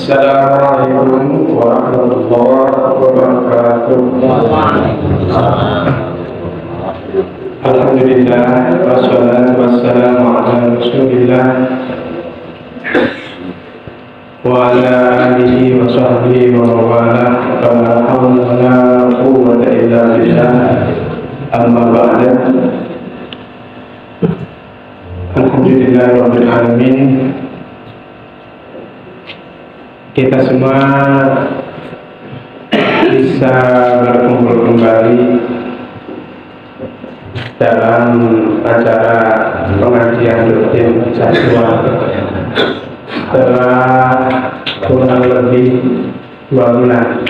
Assalamualaikum warahmatullahi wabarakatuh. Alhamdulillah wassalatu wassalamu ala Rasulillah wa ala alihi wa sahbihi wa mawala wa la hawla wa la quwwata illa billah. Amma ba'da. Alhamdulillah rabbil alamin. Kita semua bisa berkumpul kembali dalam acara pengajian rutin Jadwal setelah kurang lebih 2 bulan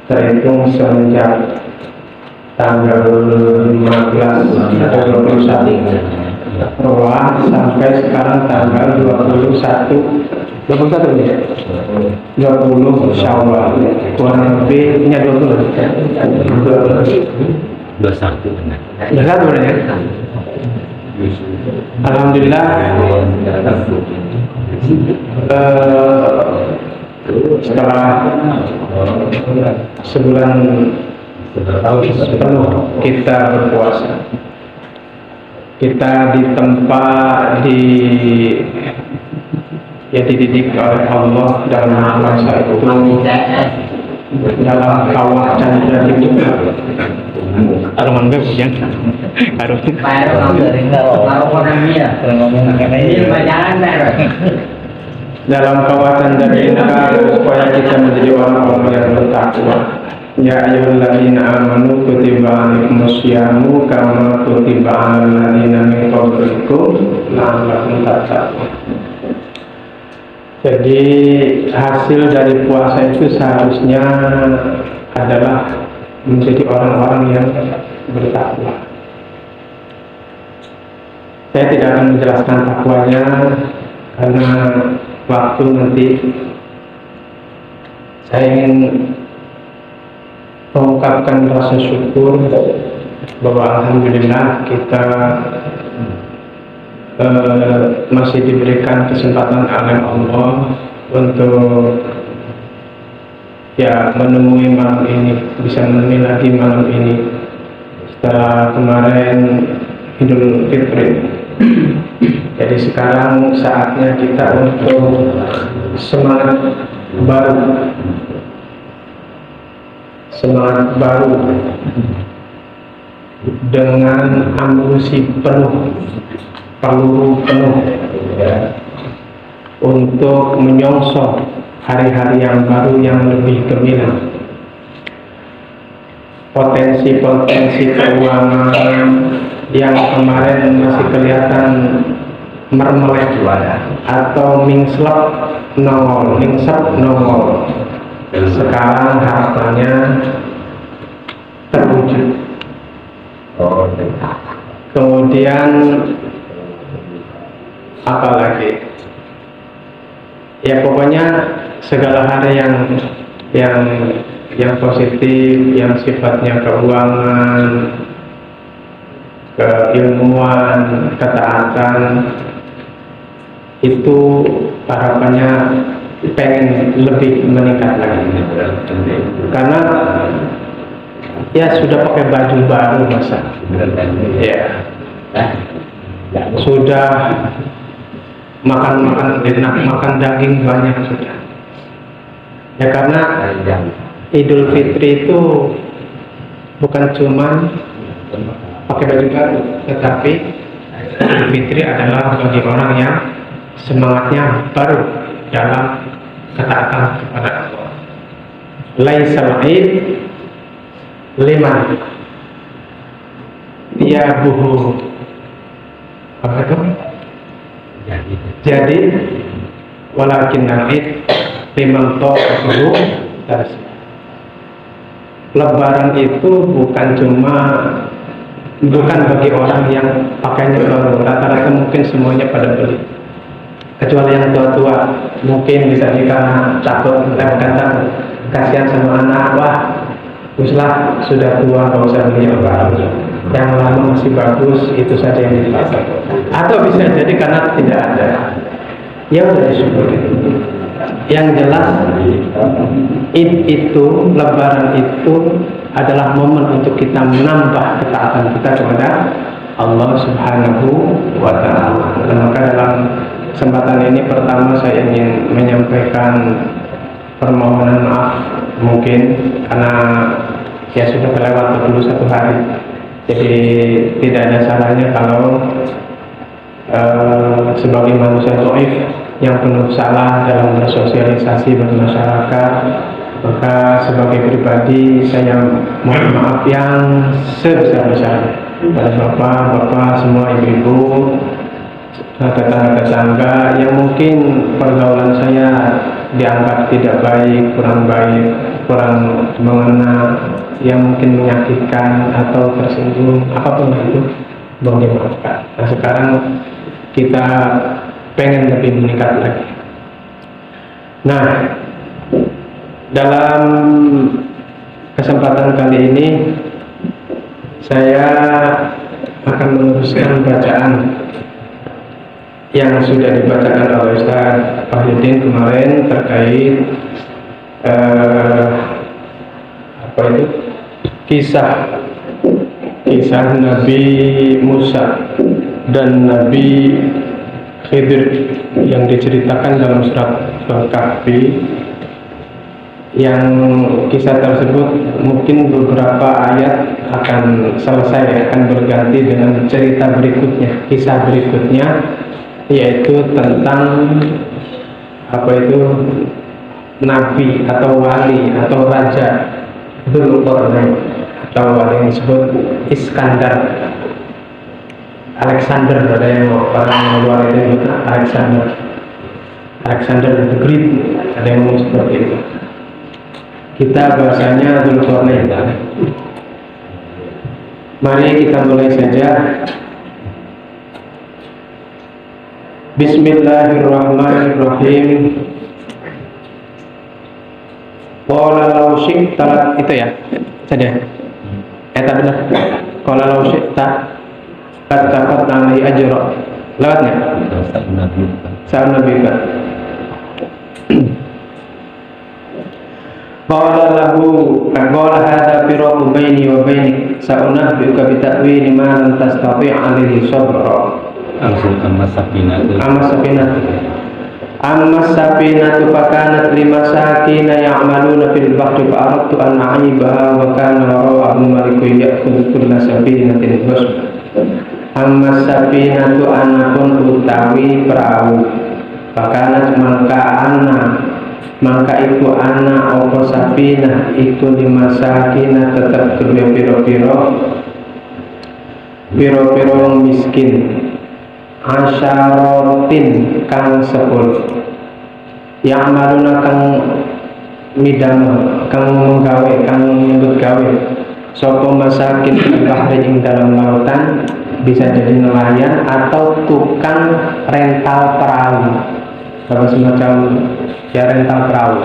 terhitung semenjak tanggal 15 atau 21 sampai sekarang tanggal 21 ya? 20 Syawal, kurang lebihnya 21 benar. Alhamdulillah, setelah sebulan penuh kita berpuasa, kita ditempa dididik oleh Allah dalam masa itu dalam kawah candra itu aruman beb yang dalam kawah candra ini supaya kita menjadi orang-orang yang bertakwa. Ya ayyuhalladzina amanu kutiba alaikumus syiyamu kama kutiba alal ladzina min qablikum la'allakum tattaqun. Jadi hasil dari puasa itu seharusnya adalah menjadi orang-orang yang bertakwa. Saya tidak akan menjelaskan takwanya karena waktu nanti. Saya ingin mengungkapkan rasa syukur bahwa alhamdulillah kita masih diberikan kesempatan oleh Allah untuk menemui malam ini, bisa menemui lagi malam ini setelah kemarin Idul Fitri. Jadi sekarang saatnya kita untuk semangat baru dengan amunisi penuh, peluru penuh untuk menyongsong hari-hari yang baru yang lebih gemilang. Potensi keuangan yang kemarin masih kelihatan mermelek atau mingsep nongol, sekarang harapannya terwujud. Kemudian apalagi? Ya pokoknya segala hal yang positif, yang sifatnya keuangan, keilmuan, ketaatan, itu harapannya pengen lebih meningkat lagi. Karena sudah pakai baju baru masa, sudah makan enak, makan daging banyak sudah. Karena Idul Fitri itu bukan cuma pakai baju baru, tetapi Idul Fitri adalah bagi orang yang semangatnya baru dalam ketaatan kepada Allah. Laisal id liman yabuhu. Apa itu? Jadi walakin id liman ta'buhu. Lebaran itu bukan bagi orang yang pakainya baru. Rata-rata mungkin semuanya pada beli, kecuali yang tua-tua mungkin bisa karena takut kata kasihan sama anak, wah uslah sudah tua nggak usah beli yang baru, yang lama masih bagus itu saja yang dipakai. Atau bisa jadi karena tidak ada. Ya udah disyukuri. Yang jelas Id itu, Lebaran itu adalah momen untuk kita menambah ketaatan kita kepada Allah Subhanahu wa Ta'ala. Maka dalam kesempatan ini pertama saya ingin menyampaikan permohonan maaf mungkin karena ya sudah terlewat 21 hari. Jadi tidak ada salahnya kalau sebagai manusia dhaif yang penuh salah dalam bersosialisasi bermasyarakat, maka sebagai pribadi saya mohon maaf yang sebesar-besarnya pada bapak-bapak, semua ibu-ibu, tetangga-tetangga yang mungkin pergaulan saya dianggap tidak baik, kurang mengena, yang mungkin menyakitkan atau tersinggung, apapun itu, mohon dimaafkan. Nah sekarang kita pengen lebih meningkat lagi. Nah, dalam kesempatan kali ini saya akan meneruskan bacaan yang sudah dibacakan oleh Ustaz Fahyuddin kemarin terkait kisah Nabi Musa dan Nabi Khidir yang diceritakan dalam surat Al-Kahfi, yang kisah tersebut mungkin beberapa ayat akan selesai, akan berganti dengan cerita berikutnya, kisah berikutnya, yaitu tentang nabi atau wali atau raja Dzulqarnain, atau wali yang disebut Iskandar, Alexander, ada yang orang luar itu Alexander the Great, ada yang ngomong seperti itu. Kita bahasanya Dzulqarnain. Mari kita mulai saja. Bismillahirrahmanirrahim. Qala law syi'ta, itu ya saja. Eta benar. Qala law syi'ta katakan alai ajra. Lewatnya Sa'an Nabi Ka. Qala lahu qala hadza firaqu baini wa bainik sa'unabbi'uka bi ta'wili ma lam tastati' 'alaihi sabra. Amma safinatu fakanat limasakina ya'maluna fil bahri fa aradtu an a'ibaha wa kana wara'ahum malikun ya'khudhu kulla safinatin ghasba. Amma safinatu anakun utawi perahu, fakanat mangka iku ana apa safinah iku limasakina tetap kedua piro miskin, asyarotin kang 10, yang maruna kang midamel, kang menggawe, kang nyebut gawe sopo masakin bahri ing dalam lautan, bisa jadi nelayan atau tukang rental perahu, atau semacam ya rental perahu,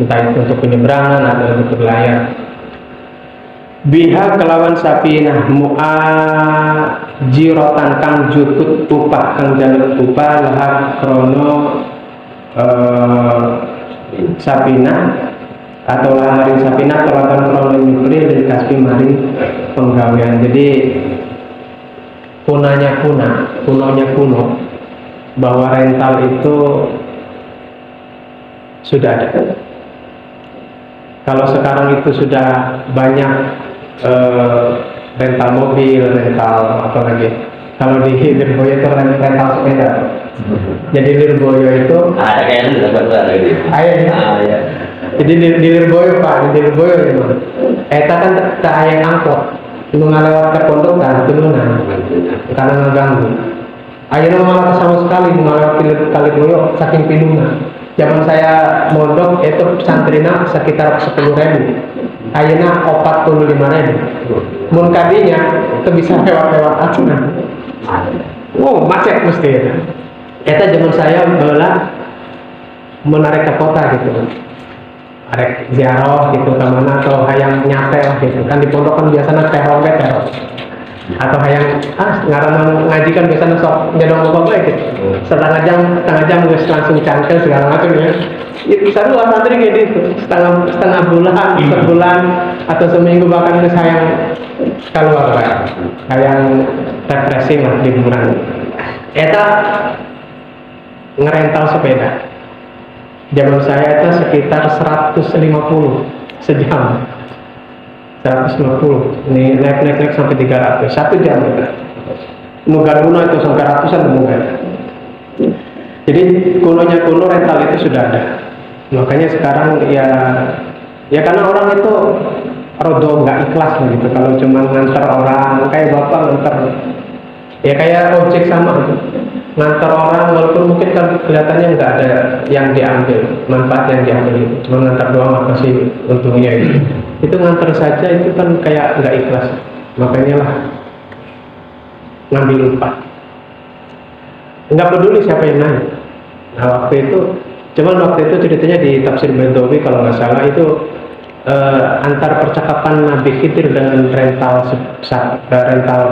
entah itu untuk penyeberangan atau untuk berlayar. Biha kelawan sapinah mu'ajirotan kang jutut upah, kang jaluk upah lahar krono sapinah atau maring sapinah kelatan krono nyukri dari kaspi maring penggawean. Jadi kunonya kuno bahwa rental itu sudah ada. Kalau sekarang itu sudah banyak rental mobil, rental apa lagi? Kalau di Lirboyo itu rental sepeda. Jadi Lirboyo itu ada kayaknya lagi. Ya. Jadi di Lirboyo Pak, di Lirboyo itu. Eta kan tak ayah angkot, mengalewat ke pondok dan turunan karena ngeganggu. Ayeuna malah sama sekali mengalewat kali Lirboyo saking pinungan. Zaman saya mondok itu santrina sekitar 10.000. Ayeuna 45.000. Mun kadinya itu bisa lewat aja. Wow, macet mesti ya. Eta zaman saya bala menarik ke kota gitu. Arek ziarah gitu ke mana atau hayang nyatel gitu. Kan di pondok kan biasanya teror. atau yang ngarang ngaji kan biasanya sok nyedong apa gitu, setengah jam gue langsung cangkel segala macam ya. Itu satu santri kayak gitu, setengah bulan, sebulan atau seminggu bahkan sayang keluar kayak refreshing lah liburan. Eta ngerental sepeda. Zaman saya itu sekitar 150 sejam. 150. Ini naik sampai 300. 1 jam. Nugar kuno itu sampai ratusan nugar. Jadi kunonya kuno rental itu sudah ada. Makanya sekarang ya karena orang itu rodo nggak ikhlas gitu. Kalau cuma nganter orang kayak bapak nganter, ya kayak ojek sama gitu. Ngantar orang walaupun mungkin kan kelihatannya nggak ada yang diambil, manfaat yang diambil itu cuma ngantar doang apa sih untungnya itu. Itu ngantar saja itu kan kayak nggak ikhlas, makanya lah ngambil upah, nggak peduli siapa yang naik. Nah waktu itu ceritanya di Tafsir Bedawi kalau nggak salah itu antar percakapan Nabi Khidir dengan rental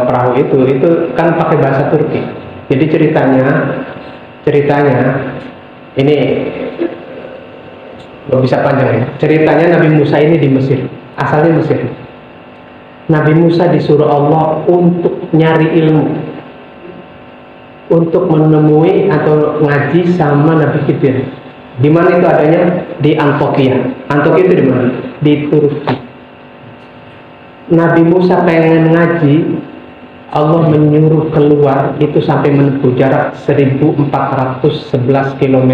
perahu itu kan pakai bahasa Turki. Jadi ceritanya ini bisa panjang ya. Ceritanya Nabi Musa ini di Mesir, asalnya Mesir. Nabi Musa disuruh Allah untuk nyari ilmu, untuk menemui atau ngaji sama Nabi Khidir. Di mana itu adanya? Di Antokia. Antokia itu di mana? Di Turki. Nabi Musa pengen ngaji, Allah menyuruh keluar itu sampai menempuh jarak 1411 km.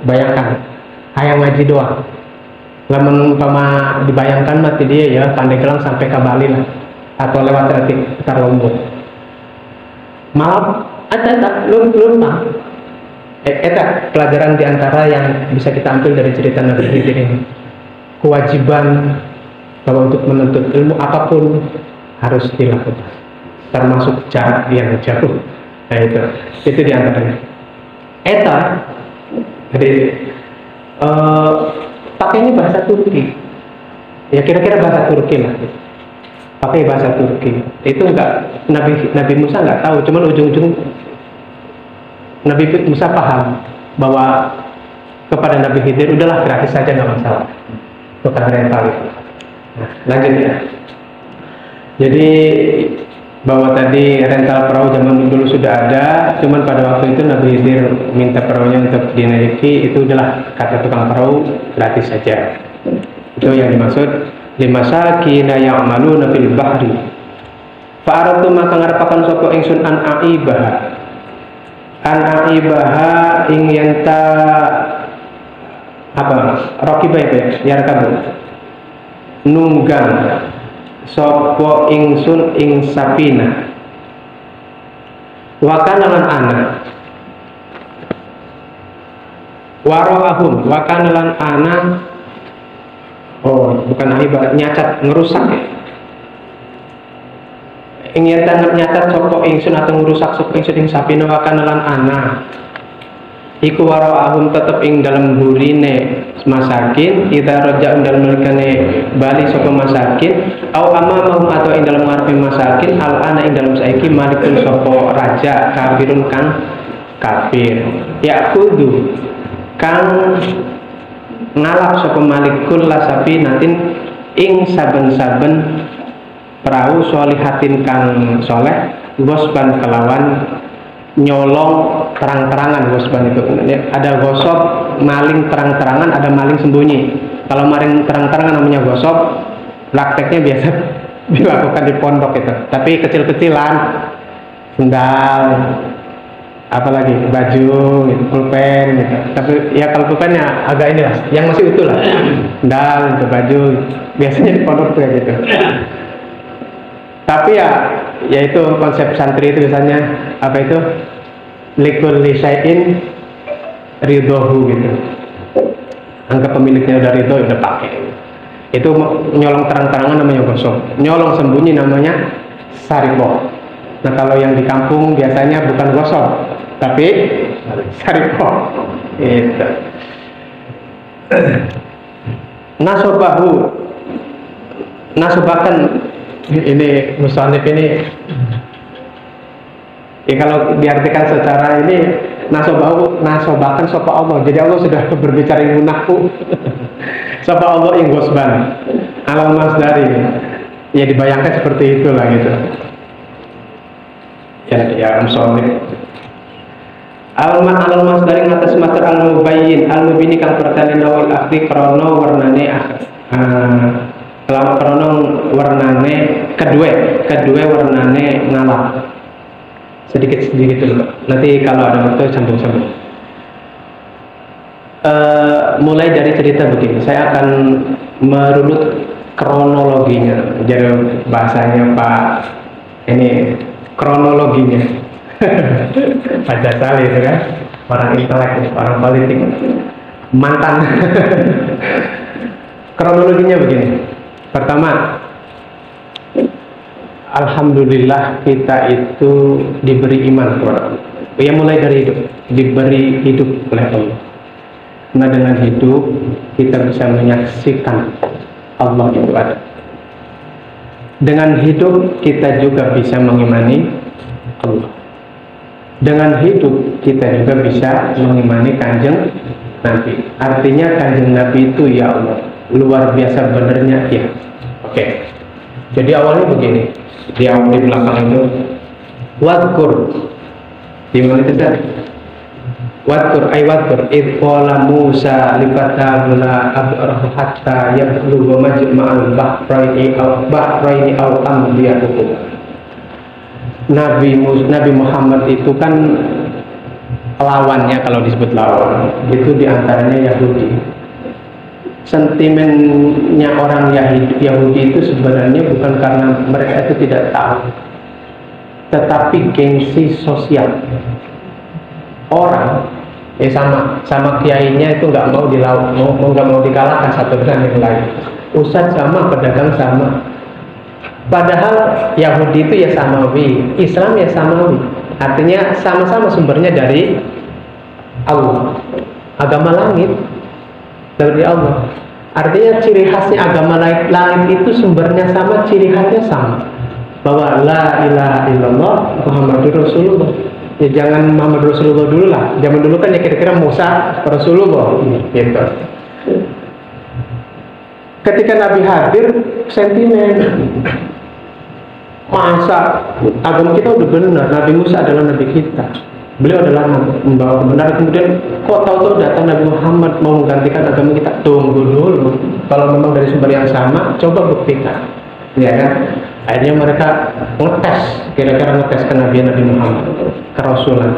Bayangkan, hanya ngaji doang. Lamun dibayangkan mati dia ya Pandeglang sampai ke Bali lah, atau lewat sekitar Lombok. Maaf, ada lumpang. Eta pelajaran diantara yang bisa kita ambil dari cerita Nabi Khidir ini. Kewajiban bahwa untuk menuntut ilmu apapun harus dilakukan, termasuk jarak yang jauh. Nah itu diantaranya. Eta jadi pakainya bahasa Turki, ya kira-kira bahasa Turki lah. Pakai bahasa Turki itu enggak, Nabi Musa nggak tahu, cuman ujung-ujung Nabi Musa paham bahwa kepada Nabi Khidir udahlah gratis saja nggak masalah, bukan rental itu. Nah, lanjut ya. Jadi bahwa tadi rental perahu zaman dulu sudah ada, cuman pada waktu itu Nabi Khidir minta perahunya untuk dinaiki, itu udahlah kata tukang perahu gratis saja. Itu yang dimaksud limasakina ya'maluna fil bahri fa'aratu maka ngarepaken sapa ingsun an aibaha ing yenta apa rakiba ya rakabu nunggang sapa ingsun ing safina wa kana lan ana waroahum wa kana lan ana. Oh, bukan aiba, nyacat, ngerusak ya. Ingin nyacat sapa ingsun atau ngerusak sapa ingsun ing safina wa kana lan ana. Iku waroahum tetep ing dalam burine masakin, idza raja'un dalem nalikane bali sapa masakin, au amamahum atau ing dalam ngarepe masakin, al ana ing dalam saiki malikun sapa raja kafirun kang kafir. Ya kudu kang ngalap sapa malikul lasafinatin ing saben-saben perahu solihatin kang soleh gosban kelawan nyolong terang-terangan. Gosban itu ada gosop maling terang-terangan, ada maling sembunyi. Kalau maling terang-terangan namanya gosop, prakteknya biasa dilakukan di pondok itu, tapi kecil-kecilan, sendal, apalagi baju, gitu, pulpen, gitu. Tapi ya kalau pulpennya agak ini lah, yang masih utuh lah, sendal, gitu, baju, biasanya di pondok kayak gitu. Tapi ya itu konsep santri itu biasanya apa itu likulli syai'in ridhohu gitu. Anggap pemiliknya udah ridho, udah pakai. Itu nyolong terang-terangan namanya gosok, nyolong sembunyi namanya sariko. Nah kalau yang di kampung biasanya bukan gosok, tapi sariko. Itu. Nasobakan ini musannif ini Ya kalau diartikan secara ini nasobakan sapa Allah. Jadi Allah sudah berbicara yang munafu. Sapa Allah yang gosban. Alam masdari. Ya dibayangkan seperti itulah gitu. Ya amsolih. Al masdari ngatas master al mubayyin al mubini kang pertali nawil akhri krono warnane krono warnane kedua warnane ngalah. Sedikit dulu. Nanti kalau ada waktu sambung-sambung. Mulai dari cerita begini, saya akan merunut kronologinya. Jadi bahasanya Pak ini kronologinya. Pak Jasali itu kan orang intelek, orang politik, mantan. Kronologinya begini. Pertama, alhamdulillah kita itu diberi iman kepada Allah. Ya mulai dari hidup, diberi hidup oleh Allah. Nah dengan hidup kita bisa menyaksikan Allah itu ada. Dengan hidup kita juga bisa mengimani Allah. Dengan hidup kita juga bisa mengimani Kanjeng Nabi. Artinya Kanjeng Nabi itu ya Allah luar biasa benernya ya. Oke. Jadi awalnya begini. Di belakang itu wadkur di mana itu dah wadkur id qala Musa li fatabula abrahu hatta yablugha majma'al bahraini aw amdiyahu. Nabi Muhammad itu kan lawannya, kalau disebut lawan itu diantaranya Yahudi. Sentimennya orang Yahudi itu sebenarnya bukan karena mereka itu tidak tahu, tetapi gengsi sosial. Orang sama kiainya itu nggak mau dikalahkan satu dengan yang lain. Ustadz sama, pedagang sama. Padahal Yahudi itu ya samawi, Islam ya samawi. Artinya sama-sama sumbernya dari Allah. Agama langit dari Allah. Artinya ciri khasnya agama langit itu sumbernya sama, ciri khasnya sama. Bahwa la ilaha illallah Muhammadur Rasulullah. Ya jangan Muhammad Rasulullah dulu lah. Zaman dulu kan ya kira-kira Musa Rasulullah gitu. Ketika Nabi hadir, sentimen. Masa agama kita udah benar, Nabi Musa adalah Nabi kita, beliau adalah membawa kebenaran. Kemudian kok tahu-tahu datang Nabi Muhammad mau menggantikan agama kita? Tunggu dulu, kalau memang dari sumber yang sama, coba buktikan, ya kan? Akhirnya mereka kira-kira ngetes ke Nabi Muhammad, kerasulan.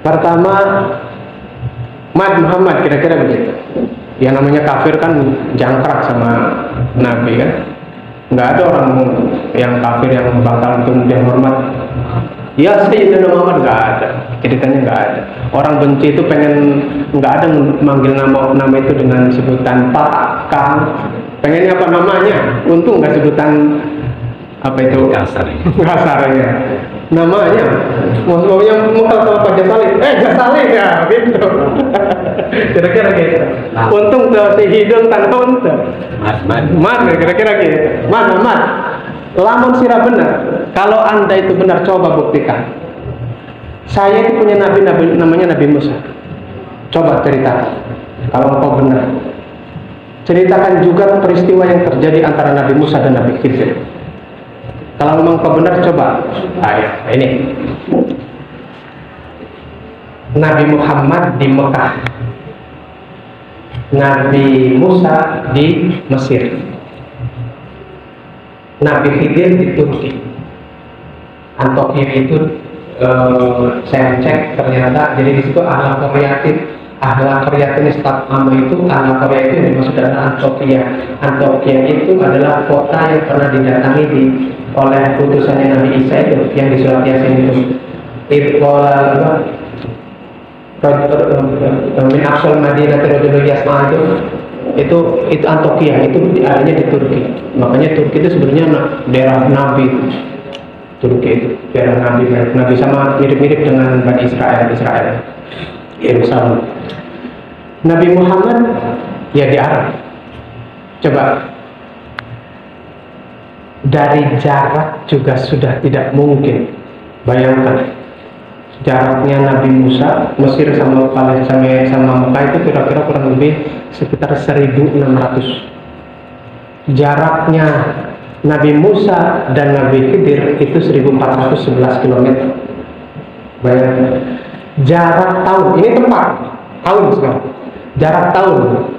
Pertama, Muhammad kira-kira begitu. Yang namanya kafir kan jangkrak sama Nabi kan. Nggak ada orang yang kafir yang bakal kemudian hormat. Ya Sayyidina Muhammad, nggak ada. Ceritanya nggak ada. Orang benci itu pengen, nggak ada manggil nama itu dengan sebutan Pak, Kang. Pengennya apa namanya? Untung nggak sebutan apa itu kasarnya. Namanya, maksudnya muka sama Pak Jasali. Jasali ya, gitu. Kira-kira gitu. Untung si hidung tanpa untung. Mas, kira-kira gitu. Mas. Lamun sirah benar. Kalau anda itu benar, coba buktikan. Saya itu punya nabi namanya Nabi Musa. Coba ceritakan. Kalau engkau benar, ceritakan juga peristiwa yang terjadi antara Nabi Musa dan Nabi Khidir. Kalau memang kau benar, coba. Ayo, ini Nabi Muhammad di Mekah, Nabi Musa di Mesir, Nabi Khidir di Turki. Antioquia itu saya cek ternyata jadi di situ ahlak Koreatin staf nama itu ahlak Korea itu yang dimaksud adalah Antioquia. Antioquia itu adalah kota yang pernah didatangi oleh utusannya Nabi Isa itu yang di surat Yasin itu. Min Aqsal Madinah Rajulun Yasma itu Antioquia, itu adanya di Turki. Makanya Turki itu sebenarnya daerah Nabi. Turki itu daerah Nabi sama mirip-mirip dengan Bani Israel Yerusalem. Nabi Muhammad ya di Arab. Coba dari jarak juga sudah tidak mungkin Bayangkan jaraknya Nabi Musa Mesir sama Palestina sama Mekah itu kira-kira kurang lebih sekitar 1.600. Jaraknya Nabi Musa dan Nabi Khidir itu 1.411 km. Bayangkan jarak tahun, ini tempat tahun sekarang. Jarak tahun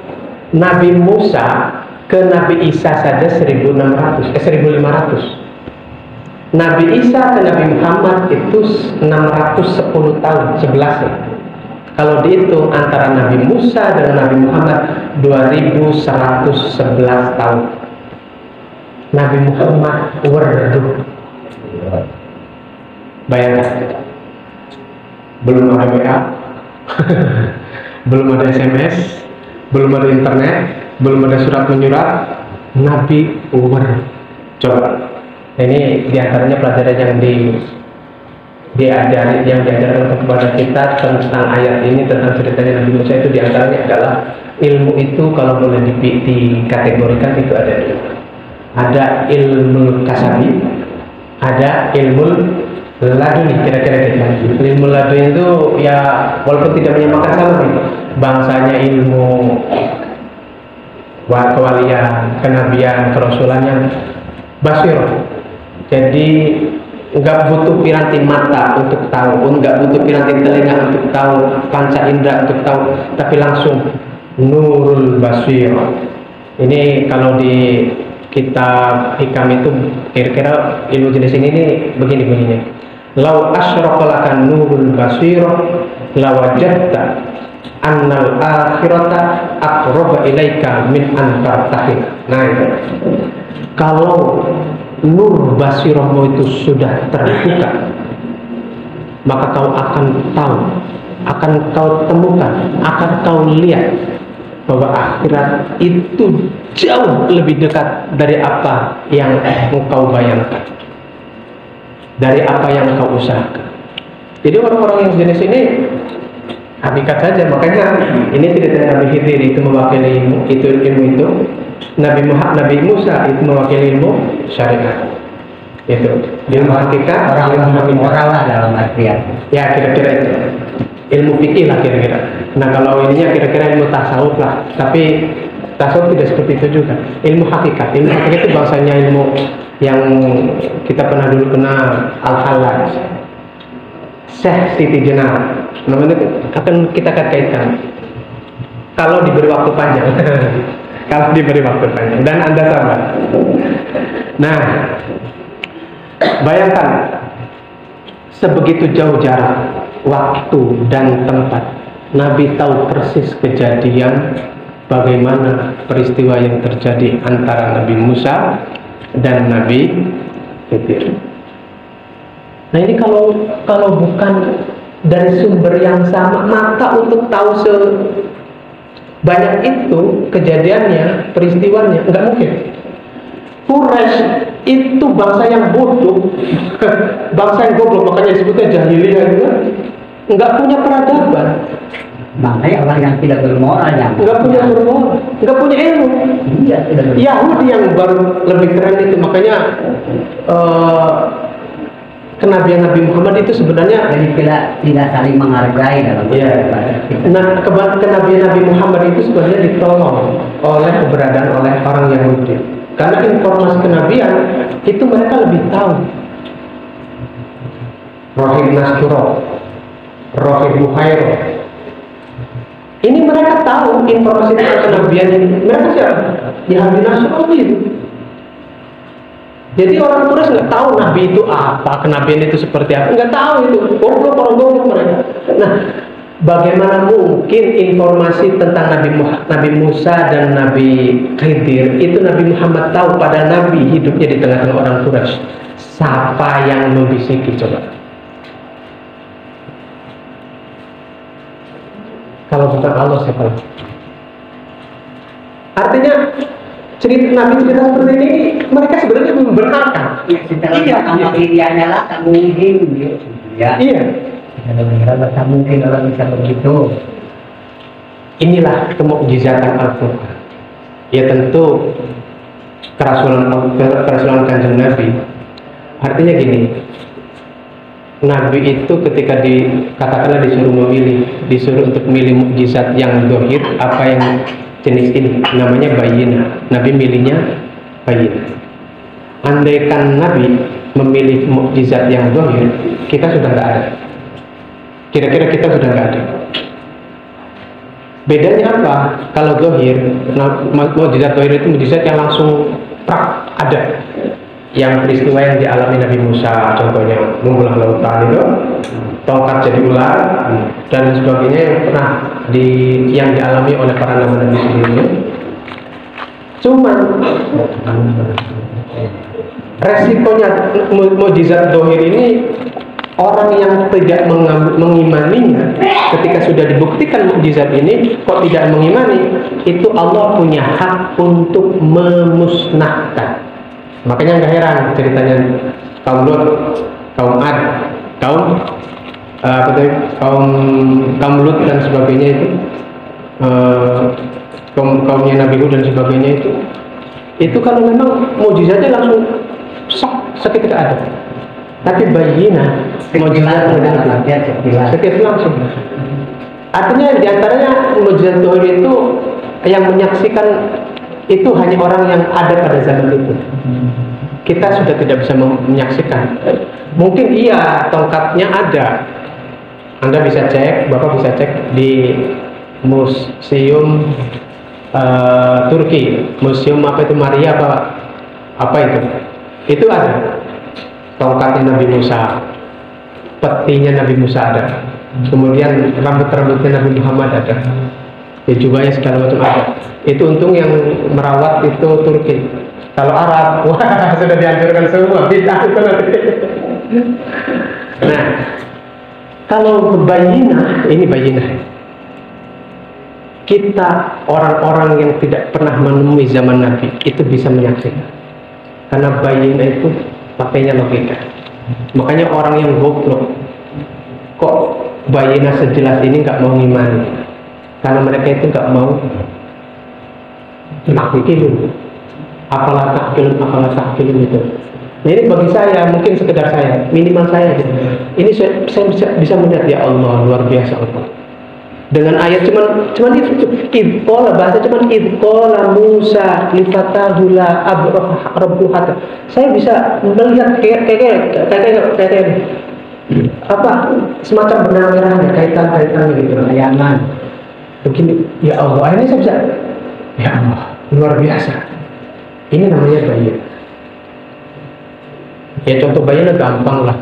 Nabi Musa ke Nabi Isa saja 1.500. Nabi Isa ke Nabi Muhammad itu 610 tahun, 11 ya. Kalau dihitung antara Nabi Musa dengan Nabi Muhammad 2111 tahun. Nabi Muhammad waduh. Bayangkan. Belum ada WA, belum ada SMS, belum ada internet, belum ada surat menyurat. Nabi coba. Ini diantaranya pelajaran yang diajarkan kepada kita tentang ayat ini, tentang ceritanya Nabi Musa itu diantaranya adalah ilmu itu kalau boleh dikategorikan itu ada dua. Ada ilmu kasabi, ada ilmu laduni, kira-kira gitu. Ilmu laduni itu ya walaupun tidak menyamakan sama nih, bangsanya ilmu kewalian, kenabian, kerasulan yang basir. Jadi nggak butuh piranti mata untuk tahu, nggak butuh piranti telinga untuk tahu, panca indera untuk tahu, tapi langsung nurul basir. Ini kalau di kitab hikam itu kira-kira ilmu jenis ini nih begini bunyinya. Lau asyraqalaka nurul basir lawajadta annal akhirata aqraba ilaika min an tartahik. Nah itu. Kalau nur basirahmu itu sudah terbuka, maka kau akan tahu, akan kau temukan, akan kau lihat bahwa akhirat itu jauh lebih dekat dari apa yang engkau bayangkan, dari apa yang engkau usahakan. Jadi orang-orang yang jenis ini hakikat saja. Makanya ini cerita Nabi Khidir itu mewakili ilmu itu. Nabi Musa itu mewakili ilmu syariat. Itu ilmu hakikat, orang lah dalam artian. Ya kira-kira itu ilmu fikih lah kira-kira. Nah kalau ininya kira-kira ilmu tasawuf lah. Tapi tasawuf tidak seperti itu juga. Ilmu hakikat itu bahasanya ilmu yang kita pernah dulu kenal Al-Hallaj, Syekh Siti Jenar. Namanya akan kita kaitkan kalau diberi waktu panjang. Kalau diberi waktu panjang dan Anda sabar. Nah, bayangkan sebegitu jauh jarak, waktu dan tempat. Nabi tahu persis kejadian bagaimana peristiwa yang terjadi antara Nabi Musa dan Nabi Khidir. Nah ini kalau bukan dari sumber yang sama, maka untuk tahu banyak itu kejadiannya, peristiwanya, nggak mungkin. Quraisy itu bangsa yang bodoh, bangsa yang goblok, makanya disebutnya jahiliyah juga. Nggak punya peradaban. Makanya orang yang tidak bermoral, yang nggak punya bermoral, nggak punya ilmu. Iya, tidak bermoral. Yahudi yang baru lebih keren itu, makanya kenabian Nabi Muhammad itu sebenarnya tidak saling menghargai dalam Nah, kenabian Nabi Muhammad itu sebenarnya ditolong oleh keberadaan oleh orang Yahudi. Karena informasi kenabian itu mereka lebih tahu. Rohib Nasturo, Rohib Buhairo. Ini mereka tahu informasi tentang kenabian ini. Mereka siapa? Yahudi Nasturo itu. Jadi orang Quraisy nggak tahu Nabi itu apa, kenabian itu seperti apa, nggak tahu itu. Orang goblok mereka. Nah, bagaimana mungkin informasi tentang Nabi Musa dan Nabi Khidir itu Nabi Muhammad tahu, pada Nabi hidupnya di tengah-tengah orang Quraisy. Siapa yang membisiki coba? Kalau bukan Allah siapa lagi? Artinya Nabi cerita seperti ini mereka sebenarnya membenarkan. Iya, kalau dirianya lah tak mungkin. Iya. Tak mungkin orang bisa begitu. Inilah kemukjizatan Al-Quran. Ya tentu kerasulan Kanjeng Nabi. Artinya gini, Nabi itu ketika katakanlah disuruh untuk memilih mukjizat yang dohir, apa yang jenis ini, namanya bayina. Nabi milihnya bayina. Andaikan Nabi memilih mukjizat yang dohir, kita sudah nggak ada. Kira-kira kita sudah nggak ada. Bedanya apa? Kalau dohir, mukjizat dohir itu mukjizat yang langsung prak ada. Yang peristiwa yang dialami Nabi Musa, contohnya membelah lautan itu, tongkat jadi ular dan sebagainya yang pernah yang dialami oleh para nabi sebelumnya. Cuman resikonya mukjizat dohir ini, orang yang tidak mengimaninya, ketika sudah dibuktikan mukjizat ini kok tidak mengimani, itu Allah punya hak untuk memusnahkan. Makanya nggak heran ceritanya kaum Lut, kaum Ad, kaum Lut dan sebagainya itu, kaumnya Nabi Hud dan sebagainya itu kalau memang mukjizatnya langsung seketika ada. Tapi bayina sekilas langsung. Artinya diantaranya mukjizat dohir itu yang menyaksikan itu hanya orang yang ada pada zaman itu. Kita sudah tidak bisa menyaksikan. Mungkin iya tongkatnya ada. Anda bisa cek, Bapak bisa cek di museum Turki, museum apa itu Maria apa itu ada tongkatnya Nabi Musa, petinya Nabi Musa ada, kemudian rambut-rambutnya Nabi Muhammad ada, ya jubahnya segala macam ada. Itu untung yang merawat itu Turki. Kalau Arab, wah sudah dihancurkan semua, bid'ah itu nanti. Nah, kalau bayinah, ini bayinah. Kita orang-orang yang tidak pernah menemui zaman Nabi itu bisa menyaksikan. Karena bayinah itu pakainya logika. Makanya orang yang goblok, kok bayinah sejelas ini nggak mau ngimani? Karena mereka itu nggak mau takilun, apalah takilun itu. Nah ini bagi saya, mungkin sekedar saya, minimal saya gitu. Ini saya bisa melihat, ya Allah, luar biasa Allah. Dengan ayat cuman itu idqala, bahasa cuman idqala Musa lifatahula rabbuhat. Saya bisa melihat kayak apa semacam benang merahnya, kaitan-kaitannya gitu, layangan. Begini, ya Allah, akhirnya saya bisa, ya Allah, luar biasa. Ini namanya bayi. Ya contoh bayinya gampang lah.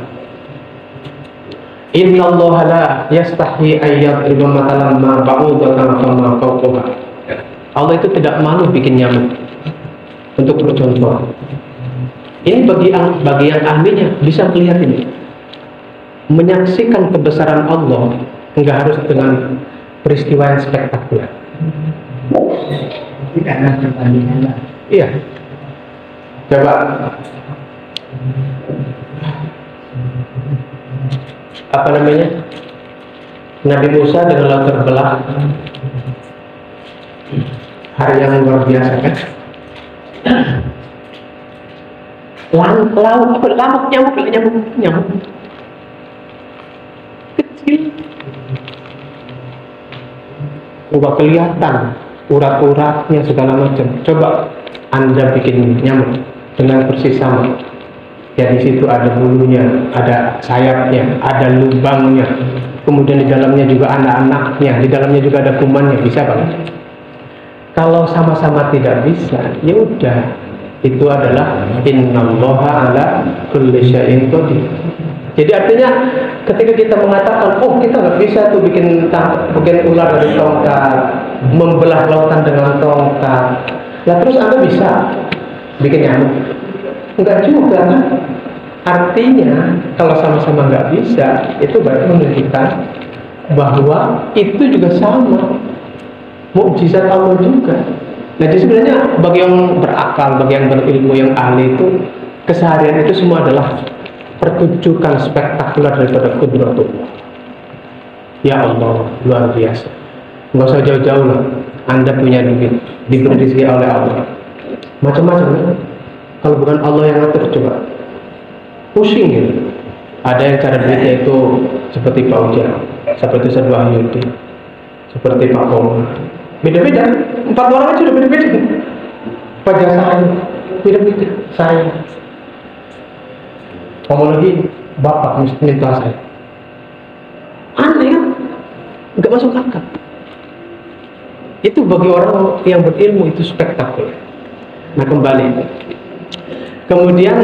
Inna Allah la yastahi ayyad riba matalam ma ba'udatan fama fawqaha. Allah itu tidak malu bikin nyamuk. Untuk bercontoh, ini bagi yang ahlinya bisa melihat ini, menyaksikan kebesaran Allah enggak harus dengan peristiwa yang spektakuler. Tidak ada perbandingan. Iya. Coba apa namanya? Nabi Musa dengan laut terbelah, hari yang luar biasa kan? Laut nyamuk kecil, udah kelihatan urat-uratnya segala macam. Coba Anda bikin nyamuk dengan persis sama. Ya di situ ada bulunya, ada sayapnya, ada lubangnya. Kemudian di dalamnya juga anak-anaknya, di dalamnya juga ada kumannya. Bisa banget. Kalau sama-sama tidak bisa, ya udah. Itu adalah innallaha ala kulli syai'in qadir. Jadi artinya ketika kita mengatakan, oh kita nggak bisa tuh bikin ular dari tongkat, membelah lautan dengan tongkat. Lah terus Anda bisa bikin nyamuk? Enggak juga kan? Artinya kalau sama-sama nggak bisa, itu berarti menunjukkan bahwa itu juga sama mukjizat Allah juga. Nah jadi sebenarnya bagi yang berakal, bagi yang berilmu, yang ahli itu, keseharian itu semua adalah pertunjukan spektakuler daripada kudratullah. Ya Allah, luar biasa. Nggak usah jauh-jauh lah. Anda punya duit, diberi rezeki oleh Allah, macam-macam kan? Kalau bukan Allah yang ngatur, coba pusing gitu. Ada yang cara duitnya itu seperti Pak Ujang, seperti Ustaz Wahyudi, seperti Pak Komar. Beda-beda, 4 orang aja udah beda-beda. Pajak saya, beda-beda. Saya ngomong lagi, bapak minta saya. Aneh kan? Nggak masuk akal. Itu bagi orang yang berilmu itu spektakuler. Nah kembali, kemudian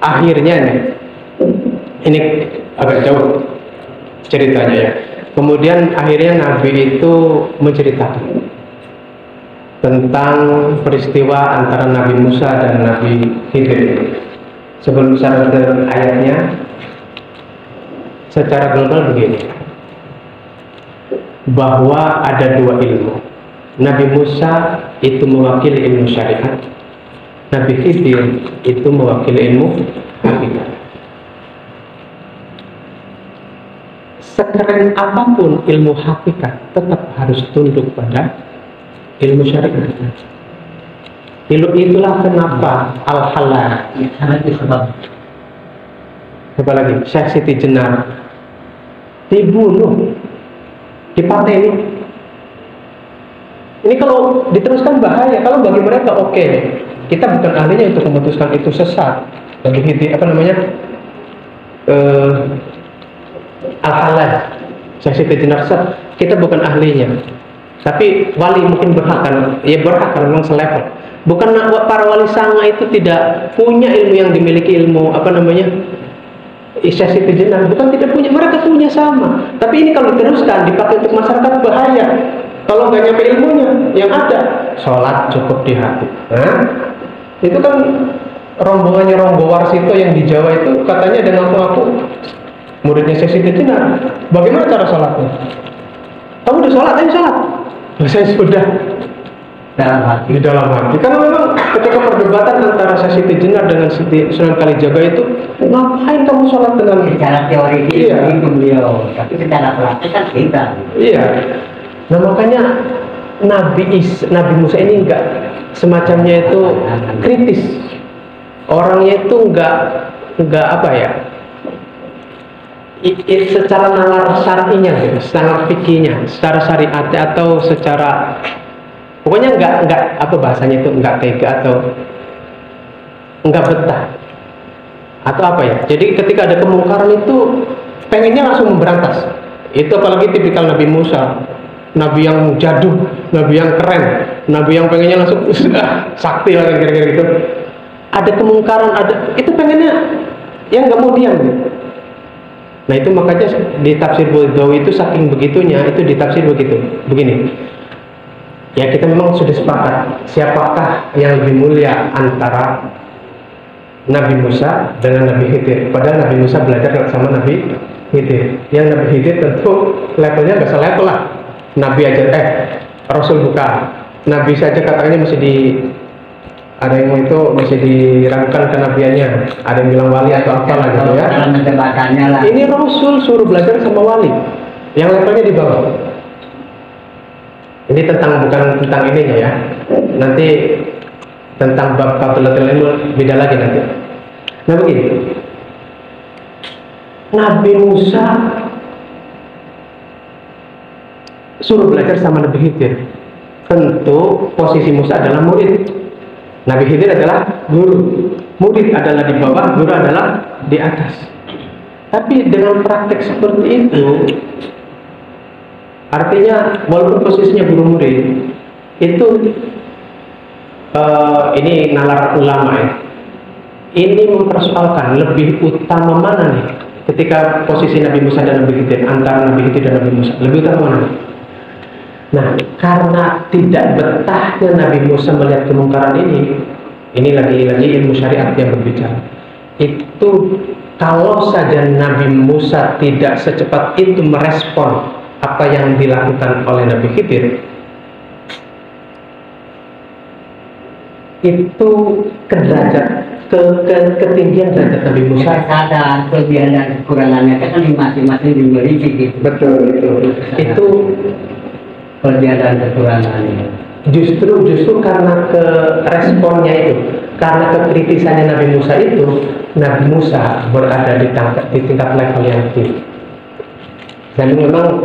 akhirnya nih, ini agak jauh ceritanya ya. Kemudian akhirnya Nabi itu menceritakan tentang peristiwa antara Nabi Musa dan Nabi Khidir. Sebelum saya ke ayatnya, secara global begini, bahwa ada 2 ilmu. Nabi Musa itu mewakili ilmu syariat, Nabi Khidir itu mewakili ilmu hakikat. Sekeren apapun ilmu hakikat, tetap harus tunduk pada ilmu syariat. Itulah kenapa Al-Halal, apa lagi, Syekh Siti Jenar dibunuh, dipateni. Ini kalau diteruskan bahaya. Kalau bagi mereka oke, kita bukan ahlinya untuk memutuskan itu sesat. Lebih apa namanya, Al-Halal, Syekh Siti Jenar, kita bukan ahlinya. Tapi wali mungkin berhak kan? Ya berhak karena memang selevel. Bukan para wali sanga itu tidak punya ilmu yang dimiliki ilmu apa namanya, Syekh Siti Jenar, bukan tidak punya, mereka punya sama. Tapi ini kalau diteruskan dipakai untuk masyarakat bahaya. Kalau nggak nyampe ilmunya, yang ada sholat cukup di hati. Nah, itu kan rombongannya Ronggo Warsito yang di Jawa itu katanya ada ngaku-ngaku muridnya Syekh Siti Jenar. Bagaimana cara sholatnya? Kamu udah sholat? Ayo sholat. Saya sudah dalam hati. Di dalam hati. Karena memang ketika perdebatan antara Syekh Siti Jenar dengan Sunan Kalijaga itu, ngapain kamu sholat dengan Secara teori Iya. itu beliau, tapi secara praktik kan kita. Iya. Nah makanya Nabi Musa ini enggak semacamnya itu kritis. Orangnya itu enggak apa ya? Secara nalar syar'inya gitu, secara fikihnya, secara syariatnya atau secara pokoknya enggak apa bahasanya itu, enggak tega atau enggak betah atau apa ya. Jadi ketika ada kemungkaran itu pengennya langsung memberantas. Itu apalagi tipikal Nabi Musa, Nabi yang jadul, Nabi yang keren, Nabi yang pengennya langsung sakti lah kira-kira gitu. Ada kemungkaran, ada itu pengennya yang nggak mau diam gitu. Nah itu makanya di tafsir Baidawi itu saking begitunya, itu ditafsir begitu, begini. Ya kita memang sudah sepakat siapakah yang lebih mulia antara Nabi Musa dengan Nabi Khidir. Padahal Nabi Musa belajar sama Nabi Khidir. Yang Nabi Khidir tentu levelnya nggak selevel lah. Nabi aja Rasul bukan. Nabi saja katanya masih ada yang itu masih diragukan kenabiannya. Ada yang bilang wali atau apalah gitu ya. Dalam pendebatannya lah. Ini Rasul suruh belajar sama wali yang levelnya di bawah. Ini bukan tentang ininya ya. Nanti tentang bab fadlatul ilmu beda lagi nanti. Nah begini, Nabi Musa suruh belajar sama Nabi Khidir. Tentu posisi Musa adalah murid, Nabi Khidir adalah guru. Murid adalah di bawah, guru adalah di atas. Tapi dengan praktek seperti itu, artinya walaupun posisinya guru murid itu ini nalar ulama ya. Ini mempersoalkan lebih utama mana nih ketika posisi Nabi Musa dan Nabi Khidir, antara Nabi Khidir dan Nabi Musa, lebih utama mana? Nah, karena tidak betahnya Nabi Musa melihat kemungkaran ini lagi-lagi ilmu syariat yang berbicara. Itu kalau saja Nabi Musa tidak secepat itu merespon apa yang dilakukan oleh Nabi Khidir, itu ketinggian derajat Nabi Musa. Sadar kelebihan dan kekurangannya kan masing-masing dimiliki gitu. Betul itu Kelebihan dan kekurangannya. justru karena responnya itu karena kekritisannya Nabi Musa itu, Nabi Musa berada di tingkat level yang tinggi. Dan memang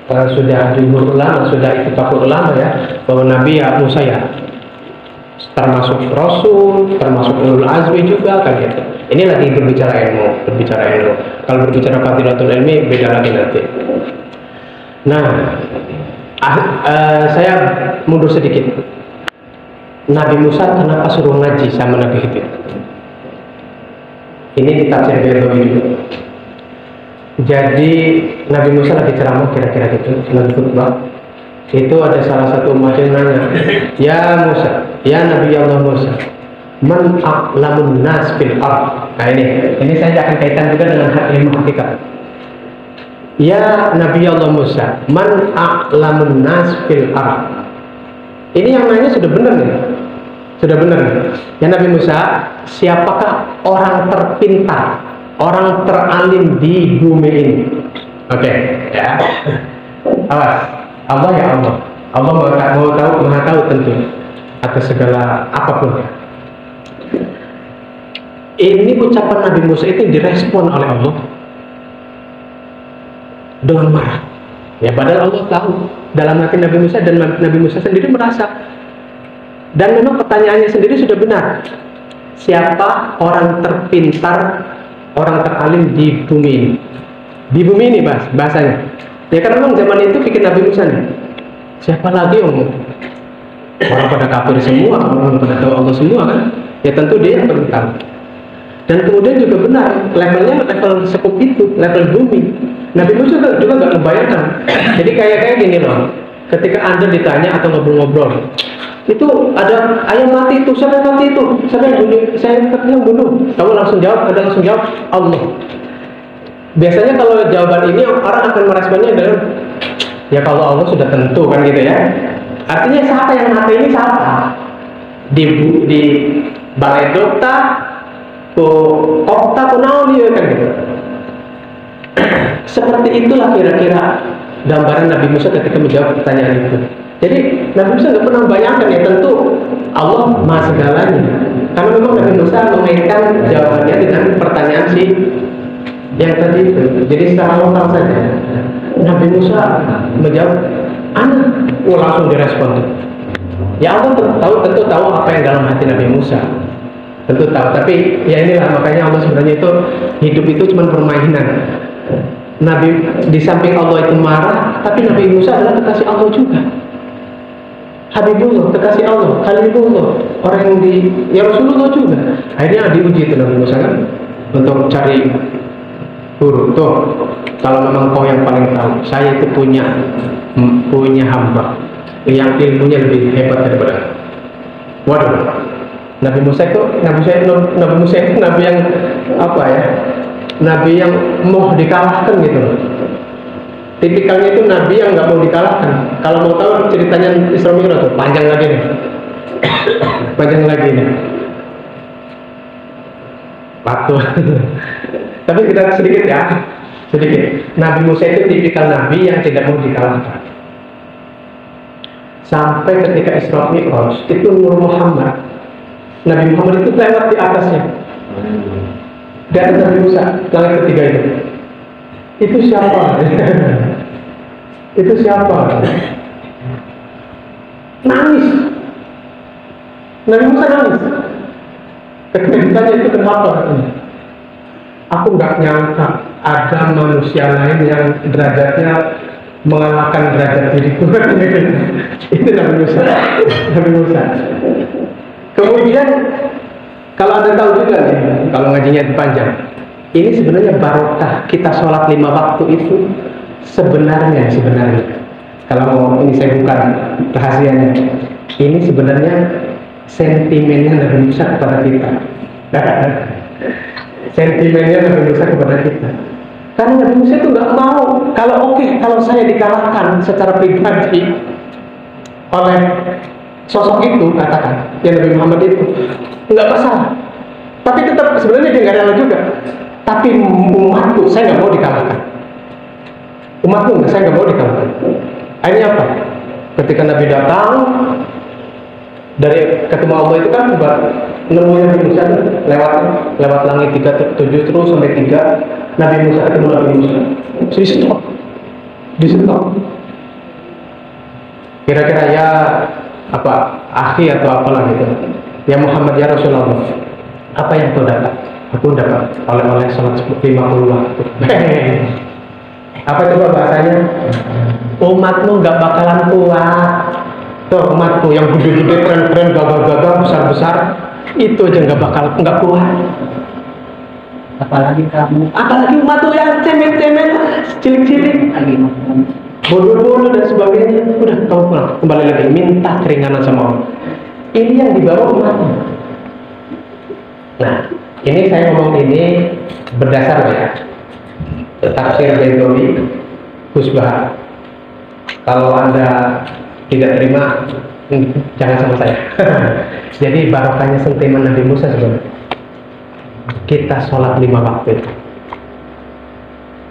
sudah jumhur ulama, sudah ittifaq ulama ya, bahwa Nabi ya Musa ya termasuk Rasul, termasuk ulul azmi juga kan gitu. Ini lagi berbicara ilmu. Kalau berbicara fadilatul ilmi beda lagi nanti. Nah, saya mundur sedikit. Nabi Musa kenapa suruh ngaji sama Nabi Khidir? Ini di tafsir Baidawi juga. Jadi Nabi Musa lagi ceramah kira-kira gitu, lagi khutbah. Itu ada salah satu umat yang nanya, ya Musa, ya Nabi Allah Musa, man a'lamun nas fil ard. Nah ini saya akan kaitan juga dengan ilmu hakikat. Ya Nabi Allah Musa, man a'lamun nas fil ard. Ini yang nanya sudah benar nih, sudah benar nih. Ya Nabi Musa, siapakah orang terpintar, orang teralim di bumi ini? Oke, ya. Awas. Allah ya Allah. Allah maha tahu tentu atas segala apapun. Ini ucapan Nabi Musa itu direspon oleh Allah dengan marah. Ya padahal Allah tahu dalam hati Nabi Musa, dan Nabi Musa sendiri merasa. Dan memang pertanyaannya sendiri sudah benar. Siapa orang terpintar, orang teralim di bumi ini? Di bumi ini bahasanya. Ya karena memang zaman itu pikir Nabi Musa nih, siapa lagi orang pada kafir semua, orang pada tahu Allah semua kan? Ya tentu dia yang paling tahu. Dan kemudian juga benar, levelnya level sekup itu, level bumi. Nabi Musa juga nggak membayangkan. Jadi kayak gini loh, ketika Anda ditanya atau ngobrol-ngobrol, itu ada ayam mati itu, siapa yang mati itu? Siapa yang bunuh? Saya yang bunuh. Kamu langsung jawab, Anda langsung jawab, Allah. Biasanya kalau jawaban ini orang akan meresponnya dengan ya kalau Allah sudah tentu kan gitu ya. Artinya siapa yang mati ini siapa? Di balai dokta, okta kunaon kan gitu. Seperti itulah kira-kira gambaran Nabi Musa ketika menjawab pertanyaan itu. Jadi Nabi Musa nggak pernah bayangkan ya tentu Allah maha segalanya. Karena memang Nabi Musa mengaitkan jawabannya dengan pertanyaan yang tadi itu. Jadi secara lokal saja Nabi Musa menjawab, langsung direspon. Ya Allah tentu tahu apa yang dalam hati Nabi Musa, tentu tahu. Tapi ya inilah makanya Allah sebenarnya itu hidup itu cuma permainan. Nabi di samping Allah itu marah, tapi Nabi Musa adalah kekasih Allah juga. Habibullah, kekasih Allah, Khalilullah, orang yang ya Rasulullah juga. Akhirnya diuji itu Nabi Musa kan untuk cari guru. Tuh, kalau memang kau yang paling tahu, saya itu punya hamba yang ilmunya lebih hebat daripada. Waduh, Nabi Musa itu Nabi yang apa ya? Nabi yang mau dikalahkan gitu loh. Tipikalnya itu Nabi yang nggak mau dikalahkan. Kalau mau tahu ceritanya Isra Mi'raj tuh panjang lagi nih, panjang lagi nih. Waktu. Tapi kita sedikit ya, sedikit. Nabi Musa itu tipikal Nabi yang tidak mau dikalahkan. Sampai ketika Isra Mi'raj itu Nur Muhammad, Nabi Muhammad itu lewat di atasnya. Di atas Nabi Musa, langit ketiga itu. Itu siapa? Itu siapa? Nangis. Nabi Musa nangis. Ketika ditanya itu kenapa? Aku nggak nyangka ada manusia lain yang derajatnya mengalahkan derajat diriku. Itu Nabi Musa. Nabi Musa. Kemudian kalau Anda tahu juga nih, kalau ngajinya panjang, ini sebenarnya barokah kita sholat 5 waktu itu sebenarnya kalau mau ini saya bukan rahasianya, ini sebenarnya sentimennya Nabi Musa kepada kita. Sentimennya Nabi Musa kepada kita. Karena Nabi Musa itu nggak mau kalau kalau saya dikalahkan secara pribadi oleh sosok itu, katakan ya Nabi Muhammad itu, nggak masalah. Tapi tetap sebenarnya dia nggak rela juga. Tapi umatku saya nggak mau dikalahkan. Umatku saya nggak mau dikalahkan. Akhirnya apa? Ketika Nabi datang, dari ketemu Allah itu kan nemunya Nabi Musa lewat langit 7 terus sampai 3 Nabi Musa ketemu Nabi Musa di stop kira-kira ya apa akhi atau apalah gitu ya Muhammad ya Rasulullah apa yang kau dapat aku dapat oleh salat 50 waktu apa coba bahasanya umatmu nggak bakalan kuat tuh umatku yang gede-gede keren-keren gagah-gagah besar-besar itu aja nggak kuat apalagi umatku yang cemen-cemen cilik-cilik bodoh-bodoh dan sebagainya udah kamu pulang kembali lagi minta keringanan sama Allah ini yang dibawa umatnya. Nah ini saya ngomong ini berdasar ya tafsir Baidawi Kusbah. Kalau Anda tidak terima jangan sama saya. Jadi barokahnya sentimen Nabi Musa sebenarnya kita sholat 5 waktu.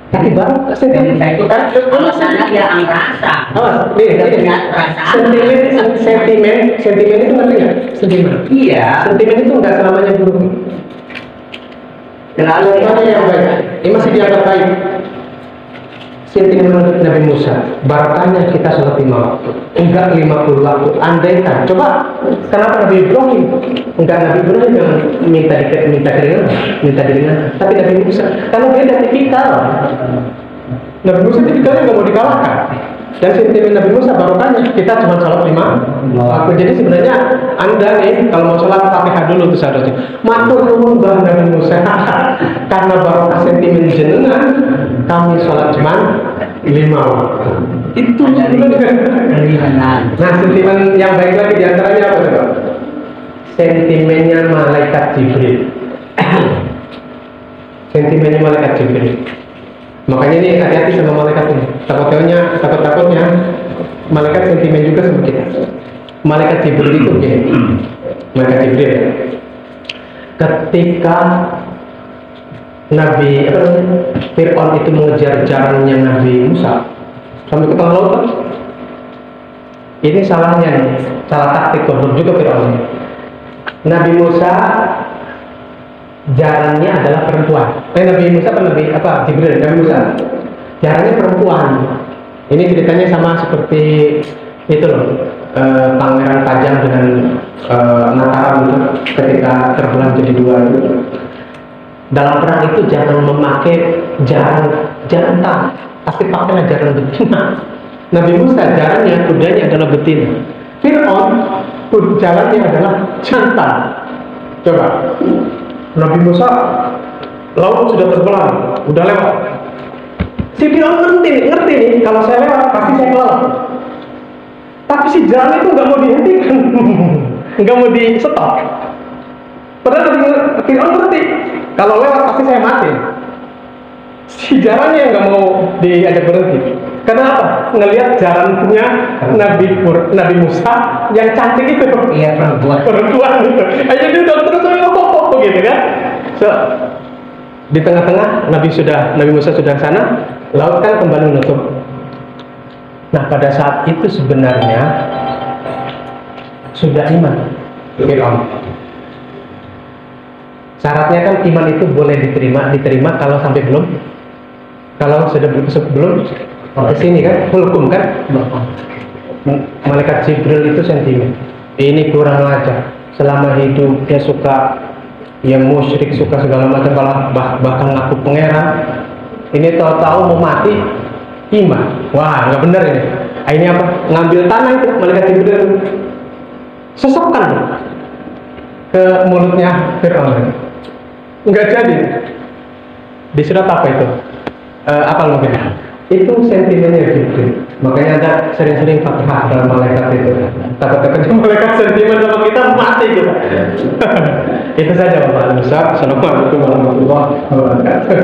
Tapi baru sentimen itu kan alasannya dia angkasa. Sentimen itu ngerti nggak? Sentimen. Iya. Sentimen itu nggak selamanya buruk. Terlalu yang baik. Ini masih dianggap baik. Sentimen Nabi Musa, barokahnya kita sholat 5 waktu, enggak 50 waktu. Andaikan, coba kenapa Nabi Ibrahim? Enggak Nabi Ibrahim yang minta keringanan, tapi Nabi Musa, kalau dia ada tipikal. Nabi Musa tipikalnya nggak mau dikalahkan. Dan sentimen Nabi Musa barokahnya kita cuma sholat 5 waktu. Jadi sebenarnya Anda nih kalau mau sholat Fatihah dulu tuh seharusnya. Matur nuwun Mbah Nabi Musa. Karena barokah sentimen jenengan kami sholat cuma 5 waktu. Itu sebenarnya. Nah sentimen yang baik lagi diantaranya apa coba? Sentimennya malaikat Jibril. Sentimennya malaikat Jibril. Makanya ini hati-hati sama malaikat ini. Takut-takutnya malaikat sentimen juga sama kita. Malaikat Jibril itu begini. Malaikat Jibril ketika Nabi Fir'aun itu mengejar jalannya Nabi Musa sampai ke tengah lautan. Ini salahnya nih, salah taktik goblok juga Fir'aun. Nabi Musa jalannya adalah perempuan. Nabi Musa Jibril, Nabi Musa jalannya perempuan. Ini ceritanya sama seperti itu loh, Pangeran Pajang dengan Mataram gitu, ketika terbelah jadi 2 itu. Dalam perang itu jangan memakai jantan, pasti pakailah jaran betina. Nabi Musa jalannya kudanya adalah betina. Fir'aun jalannya adalah jantan. Coba Nabi Musa laut sudah terbelah, udah lewat. Si Fir'aun ngerti nih, kalau saya lewat pasti saya kelelep. Tapi si jalan itu nggak mau dihentikan, nggak mau di stop. Padahal Fir'aun ngerti, kalau lewat pasti saya mati. Si jalannya yang nggak mau diajak berhenti. Kenapa? Ngelihat jalannya Nabi Musa yang cantik itu. Iya perempuan gitu. Aja dia udah terus gitu kan. So, di tengah-tengah Nabi Musa sudah sana, laut kan kembali menutup. Nah pada saat itu sebenarnya sudah iman Fir'aun. Syaratnya kan iman itu boleh diterima kalau sampai belum, kalau sudah belum ke sini kan, hulkum kan. Malaikat Jibril itu sentimen. Ini kurang ajar. Selama hidup dia suka yang musyrik, suka segala macam, bahkan ngaku pangeran. Ini tahu-tahu mau mati iman. Wah nggak benar ini. Ini apa? Ngambil tanah itu malaikat Jibril, sesepkan ke mulutnya Fir'aun. Nggak jadi. Di surat apa itu? Apa mungkin? Itu sentimennya Jibril. Makanya ada sering-sering Fatihah dalam malaikat itu. Takut-takutnya malaikat sentimen sama kita mati gitu. Itu saja Bapak Musa. Assalamualaikum warahmatullahi wabarakatuh.